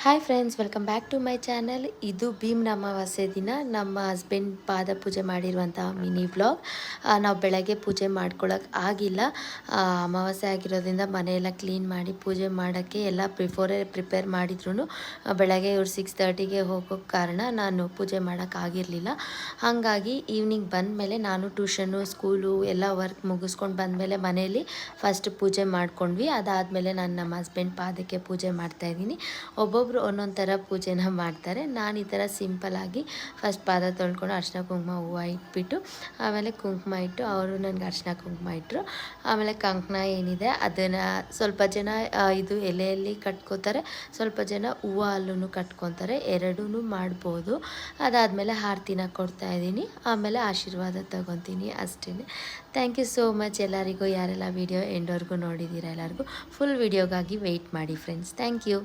Hi friends, welcome back to my channel. ಇದು ಭೀಮ್ನ ಅಮಾವಾಸ್ಯೆ ದಿನ ನಮ್ಮ ಹಸ್ಬೆಂಡ್ ಪಾದ ಪೂಜೆ ಮಾಡಿರುವಂಥ ಮಿನಿ ವ್ಲಾಗ್. ನಾವು ಬೆಳಗ್ಗೆ ಪೂಜೆ ಮಾಡ್ಕೊಳ್ಳೋಕೆ ಆಗಿಲ್ಲ. ಅಮಾವಾಸ್ಯೆ ಆಗಿರೋದ್ರಿಂದ ಮನೆಯೆಲ್ಲ ಕ್ಲೀನ್ ಮಾಡಿ ಪೂಜೆ ಮಾಡೋಕ್ಕೆ ಎಲ್ಲ ಪ್ರಿಪೇರ್ ಮಾಡಿದ್ರು ಬೆಳಗ್ಗೆ ಇವ್ರು 6:30ಗೆ ಹೋಗೋ ಕಾರಣ ನಾನು ಪೂಜೆ ಮಾಡೋಕ್ಕಾಗಿರಲಿಲ್ಲ. ಹಾಗಾಗಿ ಈವ್ನಿಂಗ್ ಬಂದಮೇಲೆ ನಾನು ಟ್ಯೂಷನ್ನು ಸ್ಕೂಲು ಎಲ್ಲ ವರ್ಕ್ ಮುಗಿಸ್ಕೊಂಡು ಬಂದಮೇಲೆ ಮನೆಯಲ್ಲಿ ಫಸ್ಟ್ ಪೂಜೆ ಮಾಡ್ಕೊಂಡ್ವಿ. ಅದಾದಮೇಲೆ ನಾನು ನಮ್ಮ ಹಸ್ಬೆಂಡ್ ಪಾದಕ್ಕೆ ಪೂಜೆ ಮಾಡ್ತಾಯಿದ್ದೀನಿ. ಒಬ್ಬೊಬ್ಬರು ಒಂದೊಂದು ಥರ ಪೂಜೆನ ಮಾಡ್ತಾರೆ. ನಾನು ಈ ಥರ ಸಿಂಪಲ್ಲಾಗಿ ಫಸ್ಟ್ ಪಾದ ತೊಳ್ಕೊಂಡು ಅರಿಶಿನ ಕುಂಕುಮ ಹೂವು ಇಟ್ಬಿಟ್ಟು ಆಮೇಲೆ ಕುಂಕುಮ ಇಟ್ಟು ಅವರು ನನಗೆ ಅರಿಶಿನ ಕುಂಕುಮ ಇಟ್ಟರು. ಆಮೇಲೆ ಕಂಕಣ ಏನಿದೆ ಅದನ್ನು ಸ್ವಲ್ಪ ಜನ ಇದು ಎಲೆಯಲ್ಲಿ ಕಟ್ಕೋತಾರೆ, ಸ್ವಲ್ಪ ಜನ ಹೂವು ಅಲ್ಲೂ ಕಟ್ಕೊತಾರೆ, ಎರಡೂ ಮಾಡ್ಬೋದು. ಅದಾದಮೇಲೆ ಆರತಿನ ಕೊಡ್ತಾಯಿದ್ದೀನಿ, ಆಮೇಲೆ ಆಶೀರ್ವಾದ ತಗೊತೀನಿ ಅಷ್ಟೇ. ಥ್ಯಾಂಕ್ ಯು ಸೋ ಮಚ್ ಎಲ್ಲರಿಗೂ, ಯಾರೆಲ್ಲ ವಿಡಿಯೋ ಎಂಡ್ವರೆಗೂ ನೋಡಿದ್ದೀರಾ ಎಲ್ಲರಿಗೂ. ಫುಲ್ ವಿಡಿಯೋಗಾಗಿ ವೆಯ್ಟ್ ಮಾಡಿ ಫ್ರೆಂಡ್ಸ್. Thank you.